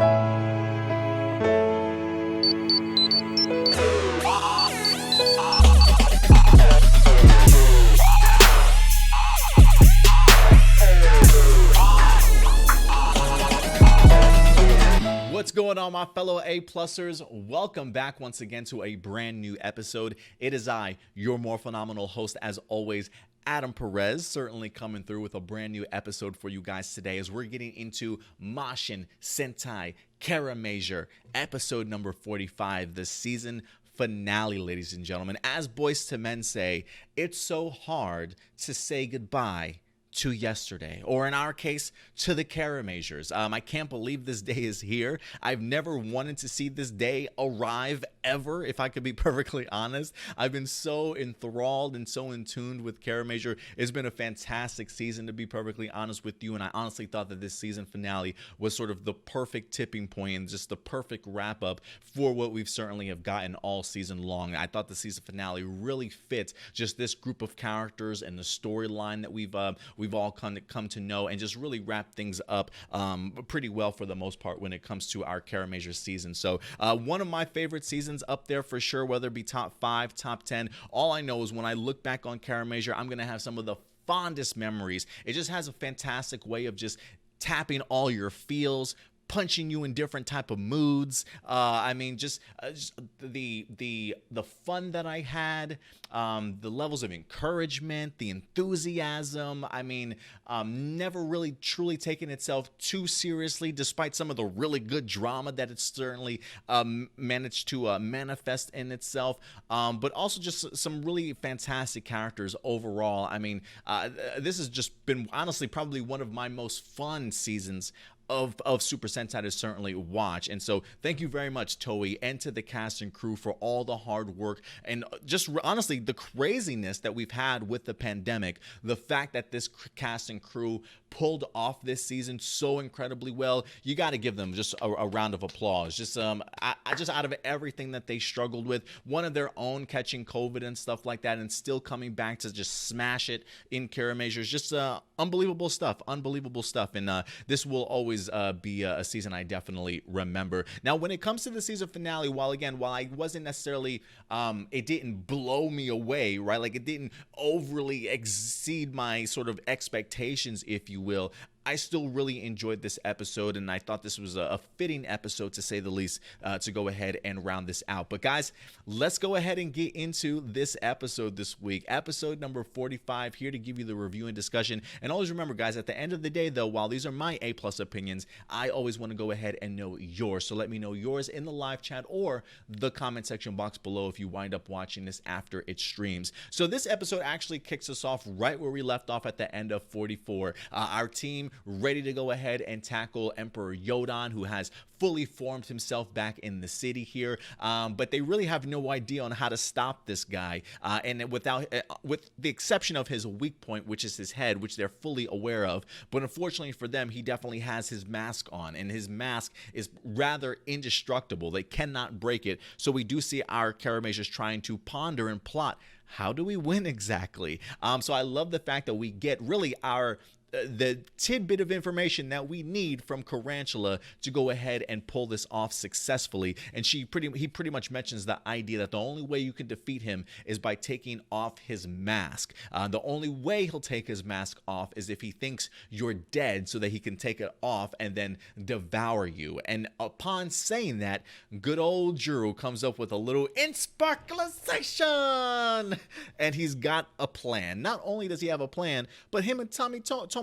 What's going on, my fellow A-plusers? Welcome back once again to a brand new episode. It is I, your Morphinominal host, as always, Adam Perez, certainly coming through with a brand new episode for you guys today as we're getting into Mashin Sentai Kiramager, episode number 45, the season finale, ladies and gentlemen. As Boys to Men say, it's so hard to say goodbye to yesterday, or in our case, to the Kiramagers. I can't believe this day is here. I've never wanted to see this day arrive ever, if I could be perfectly honest. I've been so enthralled and so in tune with Kiramager. It's been a fantastic season, to be perfectly honest with you, and I honestly thought that this season finale was sort of the perfect tipping point and just the perfect wrap-up for what we've certainly have gotten all season long. I thought the season finale really fit just this group of characters and the storyline that we've all come to know, and just really wrap things up pretty well for the most part when it comes to our Kiramager season. So one of my favorite seasons up there for sure, whether it be top 5, top 10. All I know is when I look back on Kiramager, I'm going to have some of the fondest memories. It just has a fantastic way of just tapping all your feels, punching you in different type of moods. I mean, just the fun that I had, the levels of encouragement, the enthusiasm. I mean, never really truly taking itself too seriously, despite some of the really good drama that it's certainly managed to manifest in itself. But also just some really fantastic characters overall. I mean, this has just been honestly probably one of my most fun seasons of Super Sentai to certainly watch. And so thank you very much, Toei, and to the cast and crew for all the hard work and just honestly the craziness that we've had with the pandemic. The fact that this cast and crew pulled off this season so incredibly well, you got to give them just a round of applause. Just just out of everything that they struggled with, one of their own catching COVID and stuff like that, and still coming back to just smash it in Kiramagers. Just unbelievable stuff, and this will always be a season I definitely remember. Now, when it comes to the season finale, while I wasn't necessarily, it didn't blow me away, right? Like, it didn't overly exceed my sort of expectations, if you will. I still really enjoyed this episode, and I thought this was a fitting episode, to say the least, to go ahead and round this out. But guys, let's go ahead and get into this episode this week. Episode number 45, here to give you the review and discussion. And always remember, guys, at the end of the day, though, while these are my A+ opinions, I always want to go ahead and know yours. So let me know yours in the live chat or the comment section box below if you wind up watching this after it streams. So this episode actually kicks us off right where we left off at the end of 44. Our team ready to go ahead and tackle Emperor Yodon, who has fully formed himself back in the city here, but they really have no idea on how to stop this guy, and with the exception of his weak point, which is his head, which they're fully aware of. But unfortunately for them, he definitely has his mask on, and his mask is rather indestructible. They cannot break it. So we do see our Kiramagers trying to ponder and plot, how do we win exactly? So I love the fact that we get really the tidbit of information that we need from Kirantula to go ahead and pull this off successfully. And he pretty much mentions the idea that the only way you can defeat him is by taking off his mask. The only way he'll take his mask off is if he thinks you're dead, so that he can take it off and then devour you. And upon saying that, good old Juro comes up with a little insparkalization, and he's got a plan. Not only does he have a plan, but him and Tommy Tomo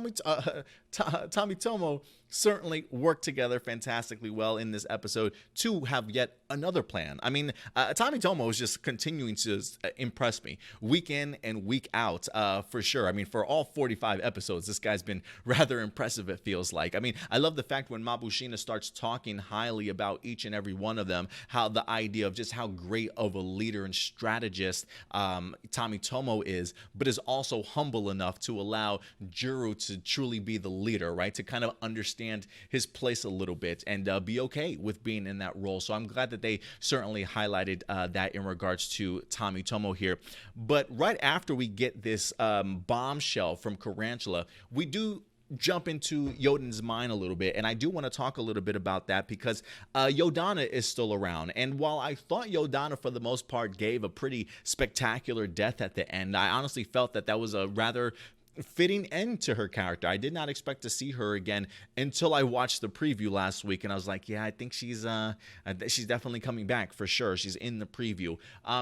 certainly work together fantastically well in this episode to have yet another plan. I mean, Tommy Tomo is just continuing to impress me week in and week out, for sure. I mean, for all 45 episodes, this guy's been rather impressive, it feels like. I mean, I love the fact when Mabushina starts talking highly about each and every one of them, how the idea of just how great of a leader and strategist Tommy Tomo is, but is also humble enough to allow Juro to truly be the leader, right? To kind of understand his place a little bit and be okay with being in that role. So I'm glad that they certainly highlighted that in regards to Tommy Tomo here. But right after we get this bombshell from Kirantula, we do jump into Yodon's mind a little bit, and I do want to talk a little bit about that because Yodana is still around. And while I thought Yodana, for the most part, gave a pretty spectacular death at the end, I honestly felt that that was a rather fitting end to her character. I did not expect to see her again until I watched the preview last week, and I was like, yeah, I think she's definitely coming back for sure. She's in the preview.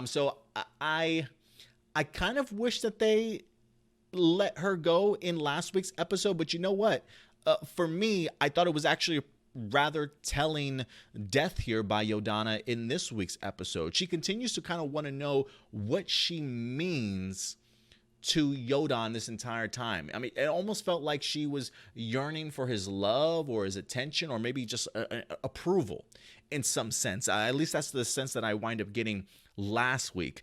So I kind of wish that they let her go in last week's episode, but you know what? For me, I thought it was actually a rather telling death here by Yodana in this week's episode. She continues to kind of want to know what she means to Yodon this entire time. I mean, it almost felt like she was yearning for his love or his attention or maybe just approval in some sense. At least that's the sense that I wind up getting last week.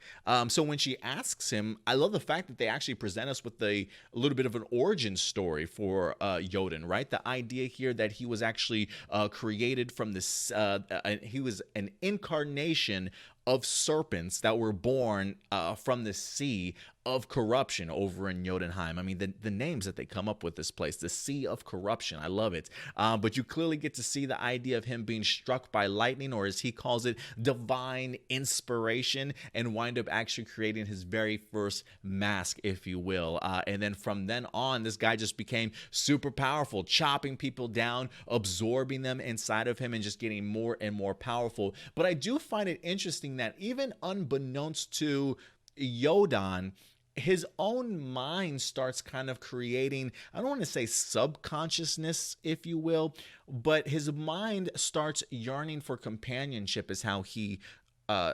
So when she asks him, I love the fact that they actually present us with a little bit of an origin story for Yodon, right? The idea here that he was actually created from this, he was an incarnation of serpents that were born from the sea of corruption over in Yodonheim. I mean, the names that they come up with this place, the Sea of Corruption, I love it. But you clearly get to see the idea of him being struck by lightning, or as he calls it, divine inspiration, and wind up actually creating his very first mask, if you will. And then from then on, this guy just became super powerful, chopping people down, absorbing them inside of him, and just getting more and more powerful. But I do find it interesting that even unbeknownst to Yodon, his own mind starts kind of creating, I don't want to say subconsciousness, if you will, but his mind starts yearning for companionship is how he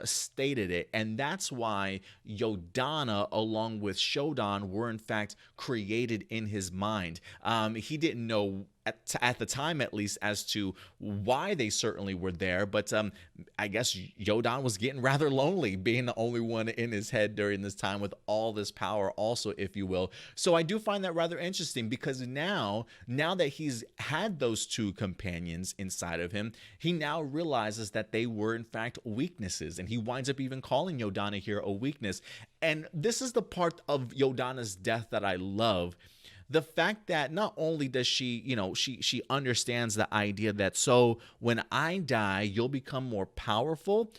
stated it. And that's why Yodana, along with Shodan, were in fact created in his mind. He didn't know at the time, at least, as to why they certainly were there, but I guess Yodon was getting rather lonely being the only one in his head during this time with all this power also, if you will. So I do find that rather interesting, because now that he's had those two companions inside of him, he now realizes that they were in fact weaknesses, and he winds up even calling Yodana here a weakness. And this is the part of Yodana's death that I love. The fact that not only does she, she understands the idea that, so when I die, you'll become more powerful.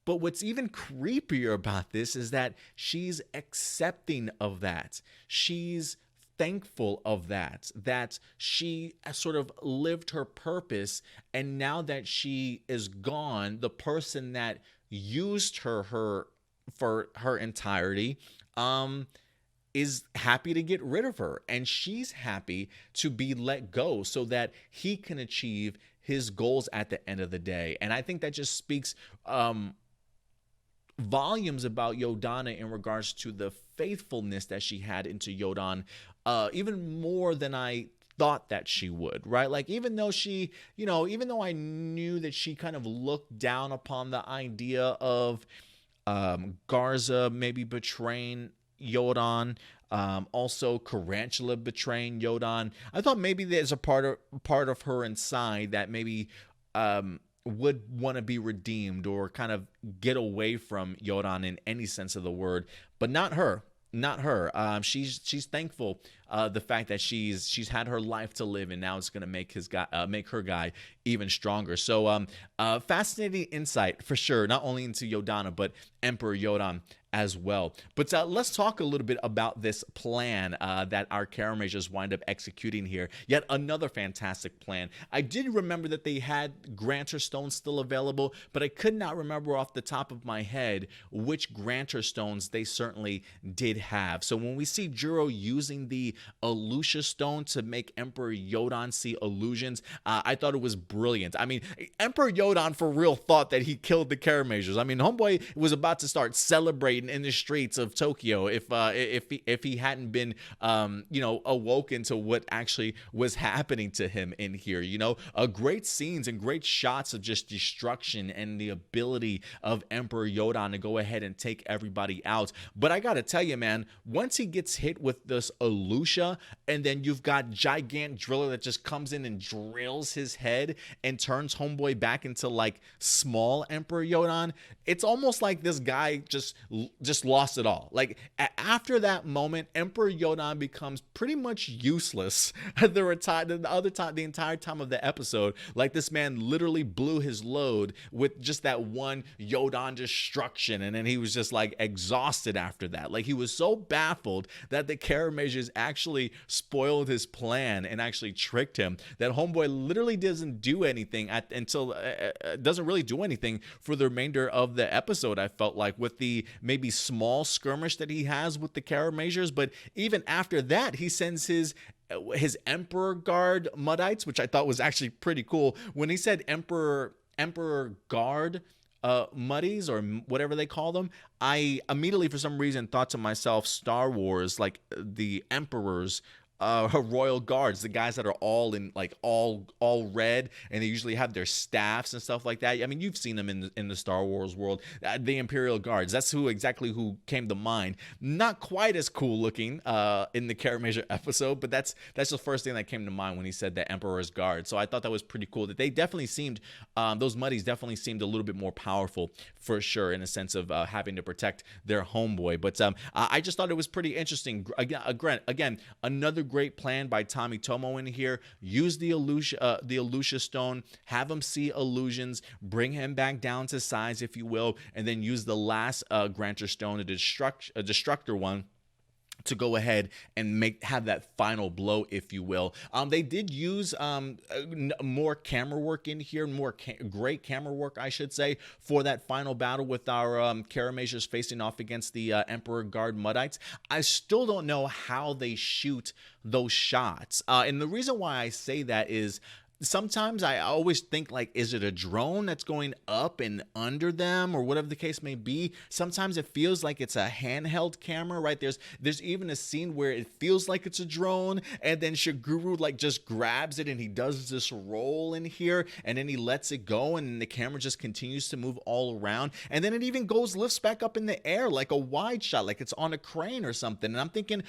But what's even creepier about this is that she's accepting of that. She's thankful of that she sort of lived her purpose. And now that she is gone, the person that used her for her entirety, is happy to get rid of her, and she's happy to be let go so that he can achieve his goals at the end of the day. And I think that just speaks volumes about Yodana in regards to the faithfulness that she had into Yodon, even more than I thought that she would, right? Like, even though she, even though I knew that she kind of looked down upon the idea of Garza maybe betraying Yodon, also Tarantula betraying Yodon, I thought maybe there's a part of her inside that maybe would want to be redeemed or kind of get away from Yodon in any sense of the word, but not her. She's thankful the fact that she's had her life to live, and now it's going to make her guy even stronger. So fascinating insight for sure, not only into Yodana but Emperor Yodon as well. But let's talk a little bit about this plan that our Kiramagers wind up executing here. Yet another fantastic plan. I did remember that they had Grantor Stones still available, but I could not remember off the top of my head which Grantor Stones they certainly did have. So when we see Juro using the Elucia Stone to make Emperor Yodon see illusions, I thought it was brilliant. I mean, Emperor Yodon for real thought that he killed the Kiramagers. I mean, homeboy was about to start celebrating in the streets of Tokyo if he hadn't been awoken to what actually was happening to him in here. Great scenes and great shots of just destruction and the ability of Emperor Yodon to go ahead and take everybody out. But I gotta tell you, man, once he gets hit with this Elucia, and then you've got Gigant Driller that just comes in and drills his head and turns homeboy back into like small Emperor Yodon, it's almost like this guy just just lost it all. Like after that moment, Emperor Yodon becomes pretty much useless the entire time of the episode. Like this man literally blew his load with just that one Yodon destruction, and then he was just like exhausted after that. Like he was so baffled that the Kiramagers actually spoiled his plan and actually tricked him, that homeboy literally doesn't do anything doesn't really do anything for the remainder of the episode. I felt like, with the maybe small skirmish that he has with the Kiramagers, but even after that, he sends his Emperor Guard Muddites, which I thought was actually pretty cool. When he said Emperor Guard Muddies, or whatever they call them, I immediately for some reason thought to myself, Star Wars, like the Emperor's royal guards, the guys that are all in like all red, and they usually have their staffs and stuff like that. I mean, you've seen them in the Star Wars world, the Imperial Guards. That's who came to mind. Not quite as cool looking in the Kiramager episode, but that's the first thing that came to mind when he said the Emperor's Guard. So I thought that was pretty cool, that they definitely seemed those Muddies definitely seemed a little bit more powerful, for sure, in a sense of having to protect their homeboy. But I just thought it was pretty interesting. Again, another great plan by Tommy Tomo in here. Use the Illusia Stone, have him see illusions, bring him back down to size, if you will, and then use the last Grantor Stone, a Destructor one, to go ahead and have that final blow, if you will. They did use more camera work in here, great camera work, I should say, for that final battle with our Kiramagers facing off against the Emperor Guard Muddites. I still don't know how they shoot those shots. And the reason why I say that is, sometimes I always think, like, is it a drone that's going up and under them, or whatever the case may be? Sometimes it feels like it's a handheld camera, right? There's even a scene where it feels like it's a drone, and then Shiguru like just grabs it and he does this roll in here, and then he lets it go, and the camera just continues to move all around, and then it even lifts back up in the air like a wide shot, like it's on a crane or something. And I'm thinking,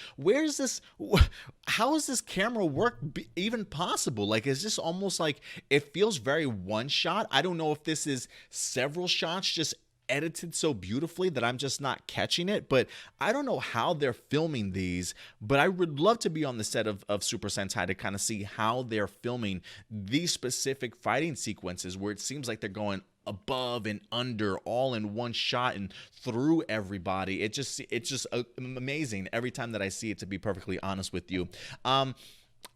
how is this camera work even possible? Like, is this almost like, it feels very one shot? I don't know if this is several shots just edited so beautifully that I'm just not catching it, but I don't know how they're filming these. But I would love to be on the set of Super Sentai to kind of see how they're filming these specific fighting sequences, where it seems like they're going above and under all in one shot and through everybody. It's just amazing every time that I see it, to be perfectly honest with you.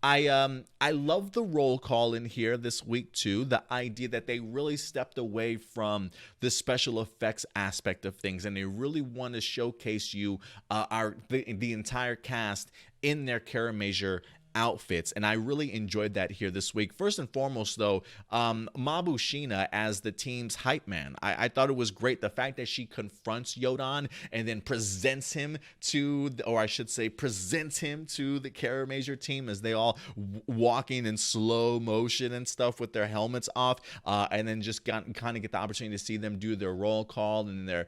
I love the roll call in here this week too. The idea that they really stepped away from the special effects aspect of things, and they really want to showcase you the entire cast in their Kiramager outfits, and I really enjoyed that here this week. First and foremost, though, Mabushina as the team's hype man. I thought it was great. The fact that she confronts Yodon and then presents him to the Kiramager team as they all walking in slow motion and stuff with their helmets off, and then just kind of get the opportunity to see them do their roll call and their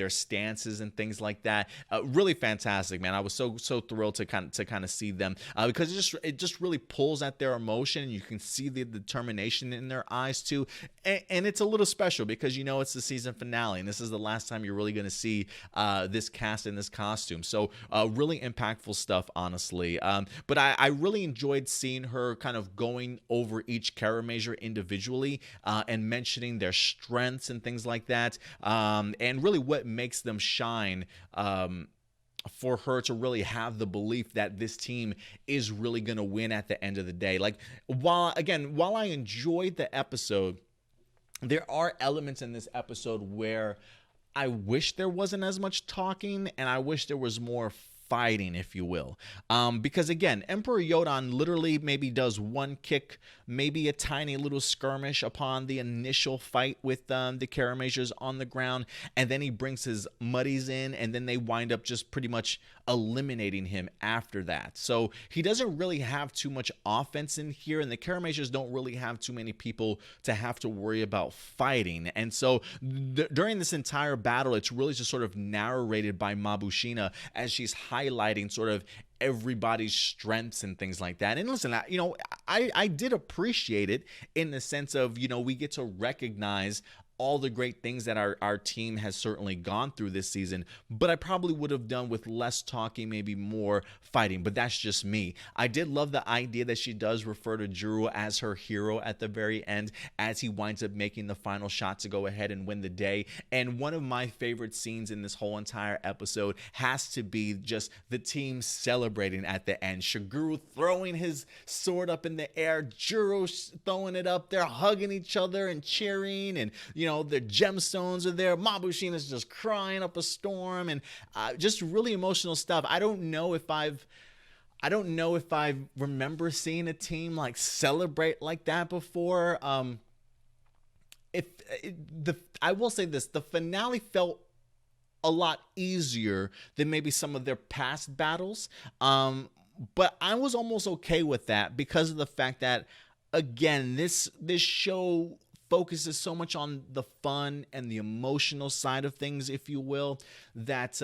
stances and things like that. Really fantastic, man. I was so thrilled to kind of see them, because it just really pulls at their emotion. You can see the determination in their eyes too, and it's a little special because it's the season finale, and this is the last time you're really going to see this cast in this costume. So really impactful stuff, honestly. But I really enjoyed seeing her kind of going over each Kiramager individually and mentioning their strengths and things like that, and really what makes them shine, for her to really have the belief that this team is really going to win at the end of the day. Like, while I enjoyed the episode, there are elements in this episode where I wish there wasn't as much talking, and I wish there was more fighting, if you will, because again, Emperor Yodon literally maybe does one kick, maybe a tiny little skirmish upon the initial fight with the Kiramagers on the ground, and then he brings his muddies in, and then they wind up just pretty much eliminating him after that. So he doesn't really have too much offense in here, and the Kiramagers don't really have too many people to have to worry about fighting. And so during this entire battle, it's really just sort of narrated by Mabushina as she's highlighting sort of everybody's strengths and things like that. And listen, I did appreciate it in the sense of, we get to recognize all the great things that our team has certainly gone through this season, but I probably would have done with less talking, maybe more fighting, but that's just me. I did love the idea that she does refer to Juro as her hero at the very end as he winds up making the final shot to go ahead and win the day. And one of my favorite scenes in this whole entire episode has to be just the team celebrating at the end. Shiguru throwing his sword up in the air, Juro throwing it up, they're hugging each other and cheering, and the gemstones are there. Mabushina is just crying up a storm, and just really emotional stuff. I don't know if I remember seeing a team like celebrate like that before. I will say this, the finale felt a lot easier than maybe some of their past battles. But I was almost okay with that because of the fact that, again, this show focuses so much on the fun and the emotional side of things, if you will, that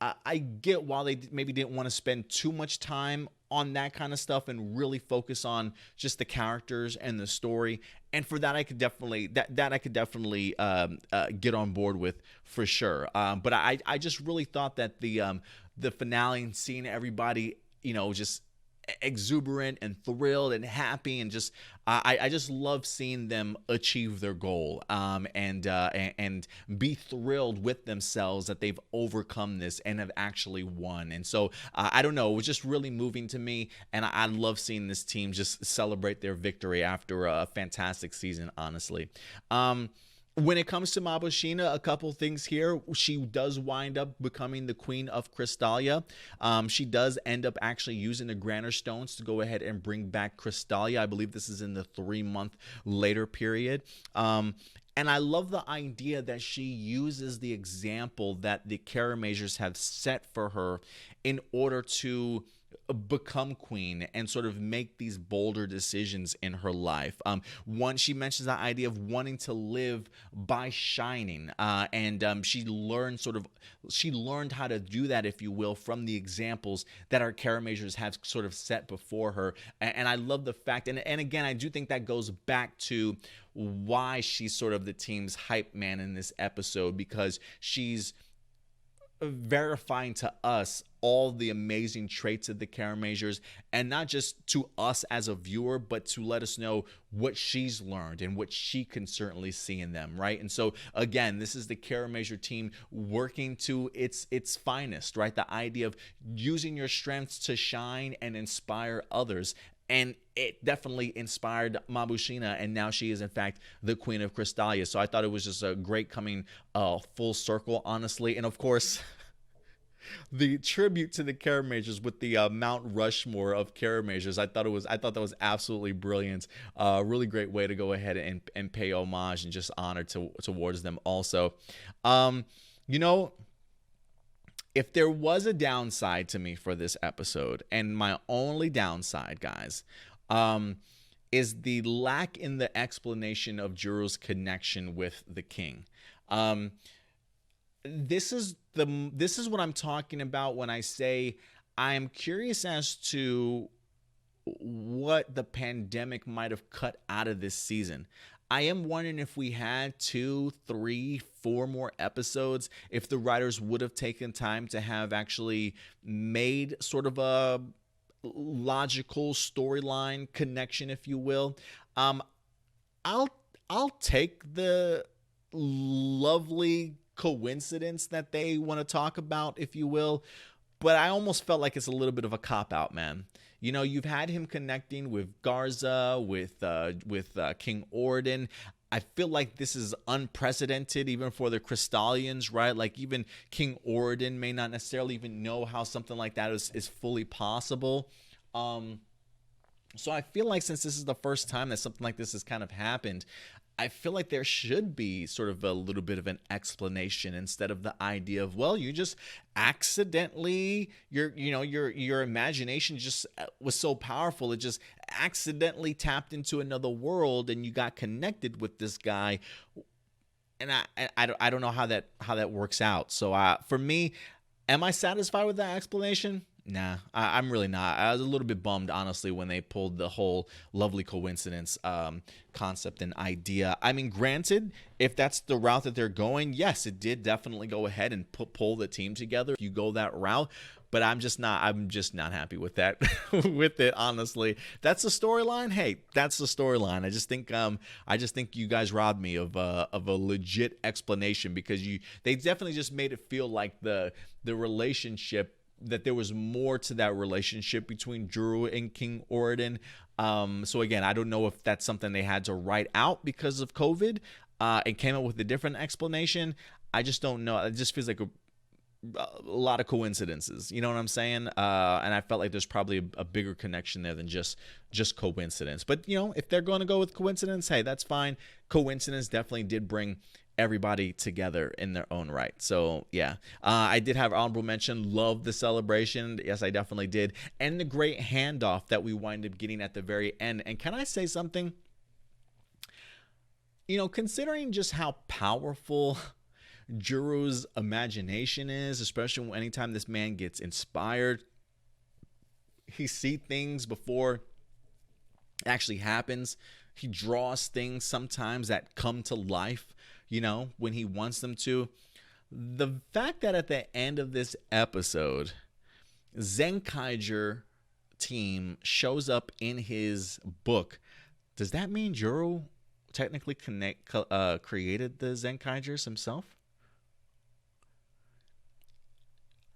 I get why they maybe didn't want to spend too much time on that kind of stuff and really focus on just the characters and the story. And for that, I could definitely get on board with for sure. But I just really thought that the finale and seeing everybody, just exuberant and thrilled and happy, and just I just love seeing them achieve their goal, and be thrilled with themselves that they've overcome this and have actually won. And so I don't know, it was just really moving to me, and I love seeing this team just celebrate their victory after a fantastic season, honestly. When it comes to Mabushina, a couple things here. She does wind up becoming the Queen of Crystalia. She does end up actually using the Granner Stones to go ahead and bring back Crystalia. I believe this is in the 3-month later period. And I love the idea that she uses the example that the Kiramagers have set for her in order to become queen and sort of make these bolder decisions in her life. One, she mentions the idea of wanting to live by shining, and she learned how to do that, if you will, from the examples that our Kiramagers have sort of set before her. And I love the fact, and again, I do think that goes back to why she's sort of the team's hype man in this episode, because she's verifying to us all the amazing traits of the Kiramagers, and not just to us as a viewer, but to let us know what she's learned and what she can certainly see in them, right? And so again, this is the Kiramager team working to its finest, right? The idea of using your strengths to shine and inspire others. And it definitely inspired Mabushina, and now she is, in fact, the Queen of Crystalia. So I thought it was just a great coming full circle, honestly. And of course, the tribute to the Kiramagers with the Mount Rushmore of Kiramagers, I thought that was absolutely brilliant. Really great way to go ahead and pay homage and just honor towards them also. If there was a downside to me for this episode, and my only downside, guys, is the lack in the explanation of Juro's connection with the king. This is what I'm talking about when I say I am curious as to what the pandemic might have cut out of this season. I am wondering if we had 2, 3, 4 more episodes, if the writers would have taken time to have actually made sort of a logical storyline connection, if you will. I'll take the lovely coincidence that they want to talk about, if you will, but I almost felt like it's a little bit of a cop-out, man. You've had him connecting with Garza, with King Ordon. I feel like this is unprecedented even for the Crystallians, right? Like even King Ordon may not necessarily even know how something like that is fully possible. So I feel like since this is the first time that something like this has kind of happened, I feel like there should be sort of a little bit of an explanation instead of the idea of, well, you just accidentally, your imagination just was so powerful, it just accidentally tapped into another world and you got connected with this guy. And I don't know how that works out. So for me, am I satisfied with that explanation? Nah, I'm really not. I was a little bit bummed, honestly, when they pulled the whole lovely coincidence concept and idea. I mean, granted, if that's the route that they're going, yes, it did definitely go ahead and pull the team together if you go that route. But I'm just not. I'm just not happy with that. With it, honestly. That's the storyline. Hey, that's the storyline. I just think. I just think you guys robbed me of a legit explanation, because they definitely just made it feel like the relationship, that there was more to that relationship between Juro and King Oriden. So again, I don't know if that's something they had to write out because of COVID and came up with a different explanation. I just don't know. It just feels like a lot of coincidences. You know what I'm saying? And I felt like there's probably a bigger connection there than just coincidence. But, if they're going to go with coincidence, hey, that's fine. Coincidence definitely did bring everybody together in their own right. So yeah, I did have honorable mention. Love the celebration. Yes, I definitely did. And the great handoff that we wind up getting at the very end. And can I say something? Considering just how powerful Juro's imagination is, especially anytime this man gets inspired, he sees things before it actually happens. He draws things sometimes that come to life, when he wants them to. The fact that at the end of this episode, Zenkaiger team shows up in his book, does that mean Juro technically created the Zenkaigers himself?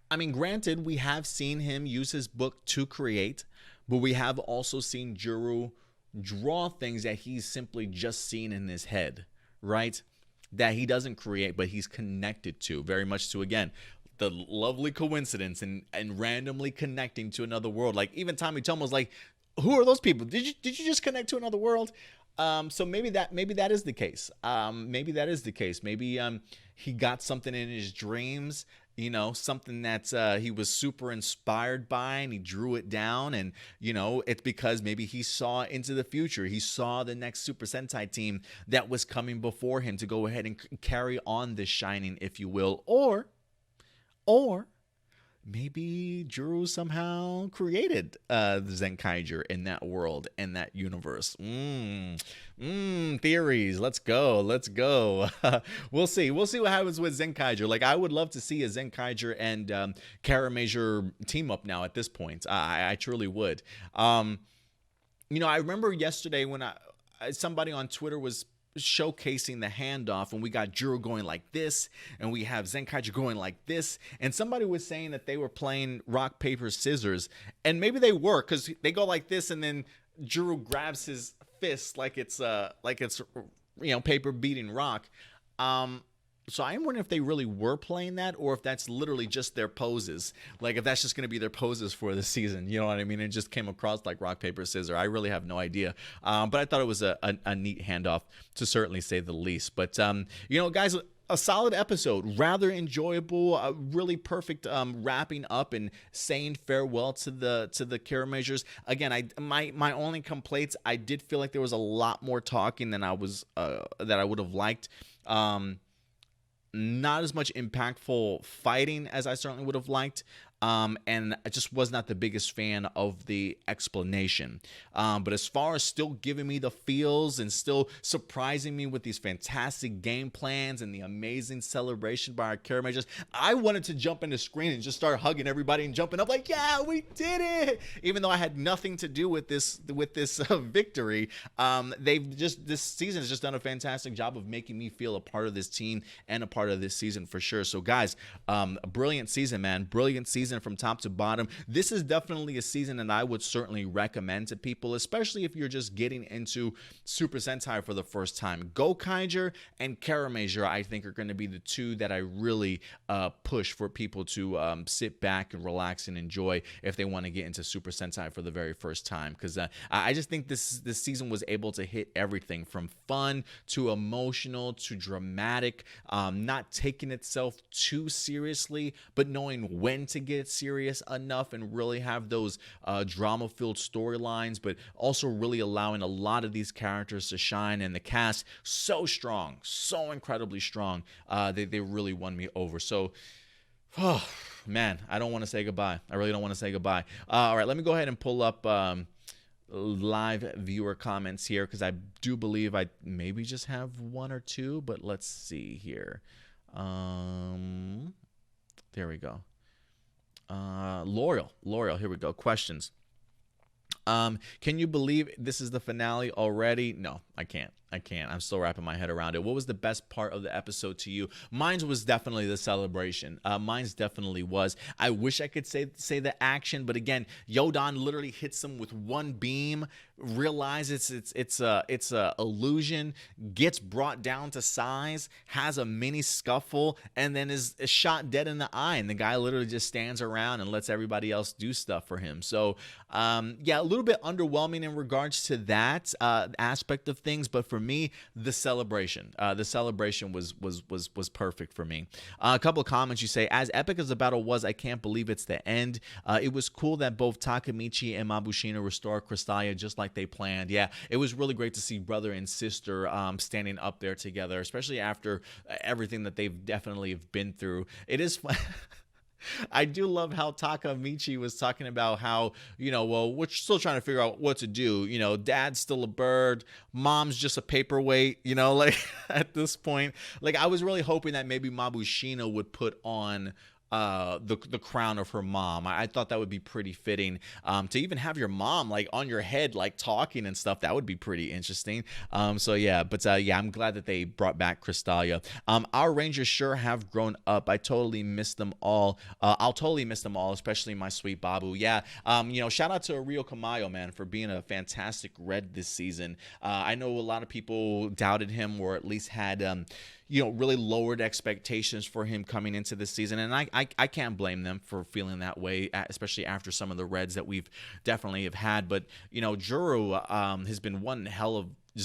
I mean, granted, we have seen him use his book to create, but we have also seen Juro draw things that he's simply just seen in his head, right? That he doesn't create, but he's connected to, very much to, again, the lovely coincidence and randomly connecting to another world. Like, even Tommy Tomo's like, who are those people? Did you just connect to another world? So maybe that is the case. Maybe that is the case. Maybe he got something in his dreams, something that he was super inspired by, and he drew it down. And, it's because maybe he saw into the future. He saw the next Super Sentai team that was coming before him to go ahead and carry on this shining, if you will. Or maybe Juro somehow created the Zenkaiger in that world, in that universe. Theories. Let's go. We'll see what happens with Zenkaiger. Like, I would love to see a Zenkaiger and Kiramager team up now at this point. I truly would. I remember yesterday when somebody on Twitter was showcasing the handoff, and we got Juro going like this, and we have Zenkaiger going like this, and somebody was saying that they were playing rock paper scissors, and maybe they were, because they go like this, and then Juro grabs his fist like it's paper beating rock. So I'm wondering if they really were playing that, or if that's literally just their poses. Like, if that's just going to be their poses for the season. You know what I mean? It just came across like rock, paper, scissors. I really have no idea. But I thought it was a neat handoff, to certainly say the least. But, guys, a solid episode, rather enjoyable, really perfect wrapping up and saying farewell to the Kiramagers. Again, my only complaints, I did feel like there was a lot more talking than I would have liked. Not as much impactful fighting as I certainly would have liked. And I just was not the biggest fan of the explanation. But as far as still giving me the feels and still surprising me with these fantastic game plans and the amazing celebration by our Kiramagers, I wanted to jump in the screen and just start hugging everybody and jumping up like, yeah, we did it! Even though I had nothing to do with this victory, this season has just done a fantastic job of making me feel a part of this team and a part of this season for sure. So guys, a brilliant season, man. Brilliant season from top to bottom. This is definitely a season that I would certainly recommend to people, especially if you're just getting into Super Sentai for the first time. Gokaiger and Kiramager, I think, are going to be the two that I really push for people to sit back and relax and enjoy if they want to get into Super Sentai for the very first time, because I just think this season was able to hit everything from fun to emotional to dramatic, not taking itself too seriously, but knowing when to get serious enough and really have those drama-filled storylines, but also really allowing a lot of these characters to shine. And the cast, so strong, so incredibly strong. They really won me over. So Oh, man, I don't want to say goodbye. I really don't want to say goodbye. All right, let me go ahead and pull up live viewer comments here because I do believe I maybe just have one or two, but let's see here. There we go. L'Oreal, here we go. Questions. Can you believe this is the finale already? No, I can't. I'm still wrapping my head around it. What was the best part of the episode to you? Mine was definitely the celebration. Mine's definitely was. I wish I could say the action, but again, Yodon literally hits him with one beam, realizes it's a illusion, gets brought down to size, has a mini scuffle, and then is shot dead in the eye. And the guy literally just stands around and lets everybody else do stuff for him. So yeah, a little bit underwhelming in regards to that aspect of things, but for me, the celebration was perfect for me. A couple of comments. You say, as epic as the battle was, I can't believe it's the end. It was cool that both Takamichi and Mabushina restore Crystallia just like they planned. Yeah, it was really great to see brother and sister standing up there together, especially after everything that they've definitely been through. It is fun. I do love how Takamichi was talking about how, well, we're still trying to figure out what to do. Dad's still a bird. Mom's just a paperweight, like at this point. Like, I was really hoping that maybe Mabushina would put on the crown of her mom. I thought that would be pretty fitting. To even have your mom like on your head, like talking and stuff, that would be pretty interesting. So yeah, but yeah, I'm glad that they brought back Crystallia. Our Rangers sure have grown up. I totally miss them all. I'll totally miss them all, especially my sweet Babu. Yeah. Shout out to Rio Kamayo, man, for being a fantastic Red this season. I know a lot of people doubted him, or at least had really lowered expectations for him coming into this season. And I can't blame them for feeling that way, especially after some of the Reds that we've definitely have had. But, Juro has been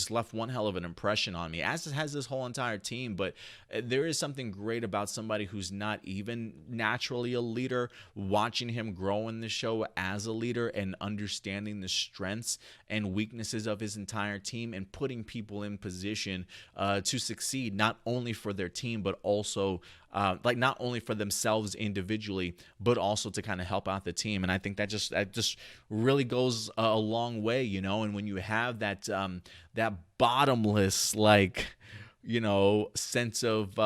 left one hell of an impression on me, as has this whole entire team. But there is something great about somebody who's not even naturally a leader, watching him grow in the show as a leader and understanding the strengths and weaknesses of his entire team and putting people in position to succeed, not only for their team, but also not only for themselves individually, but also to kind of help out the team. And I think that just really goes a long way, and when you have that bottomless, sense of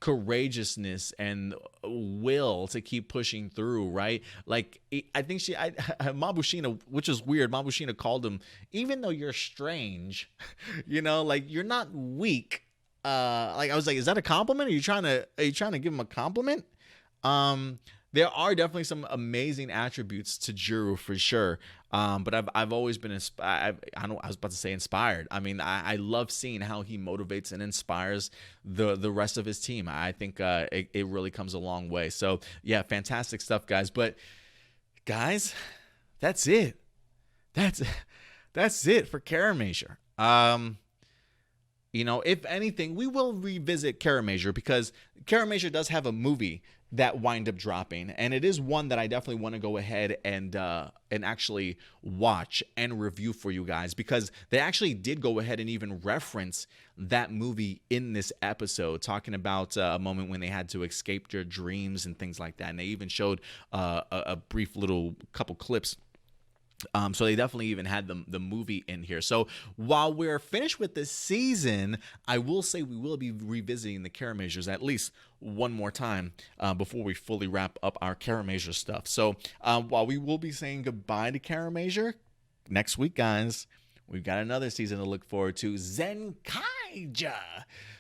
courageousness and will to keep pushing through, right? Like, I think Mabushina, which is weird, Mabushina called him, even though you're strange, you're not weak. I was like, is that a compliment? Are you trying to give him a compliment? There are definitely some amazing attributes to Juro for sure. But I've always been inspired. I was about to say inspired. I mean, I love seeing how he motivates and inspires the rest of his team. I think it really comes a long way. So yeah, fantastic stuff, guys. But guys, that's it. That's it for Kiramager. If anything, we will revisit Kiramager because Kiramager does have a movie that wind up dropping, and it is one that I definitely want to go ahead and actually watch and review for you guys, because they actually did go ahead and even reference that movie in this episode, talking about a moment when they had to escape their dreams and things like that, and they even showed a brief little couple clips. So they definitely even had the movie in here. So while we're finished with this season, I will say we will be revisiting the Kiramagers at least one more time before we fully wrap up our Kiramager stuff. So while we will be saying goodbye to Kiramager, next week, guys, we've got another season to look forward to, Zenkaija.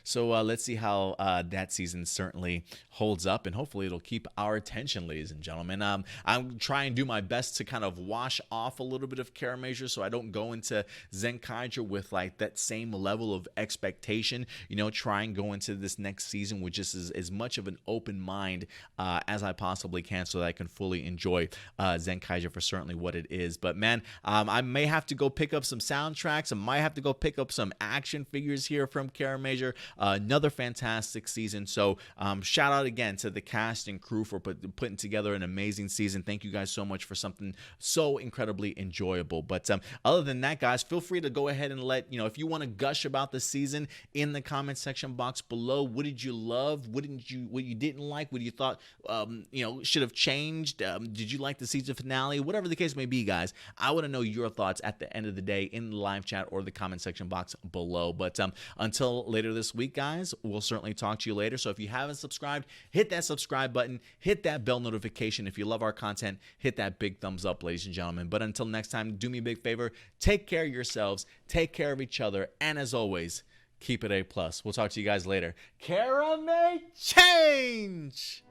So let's see how that season certainly holds up, and hopefully it'll keep our attention, ladies and gentlemen. I'm trying to do my best to kind of wash off a little bit of Kiramager so I don't go into Zenkaija with like that same level of expectation. Try and go into this next season with just as much of an open mind as I possibly can, so that I can fully enjoy Zenkaija for certainly what it is. But man, I may have to go pick up some soundtracks. I might have to go pick up some action figures here here from Kiramager. Another fantastic season. So shout out again to the cast and crew for putting together an amazing season. Thank you guys so much for something so incredibly enjoyable. But other than that, guys, feel free to go ahead and if you want to gush about the season in the comment section box below. What did you love? What you didn't like? What you thought should have changed? Did you like the season finale? Whatever the case may be, guys, I want to know your thoughts at the end of the day in the live chat or the comment section box below. But until later this week, guys, we'll certainly talk to you later. So if you haven't subscribed, hit that subscribe button, hit that bell notification. If you love our content, hit that big thumbs up, ladies and gentlemen. But until next time, do me a big favor, take care of yourselves, take care of each other, and as always, keep it A+. We'll talk to you guys later. Caramay change!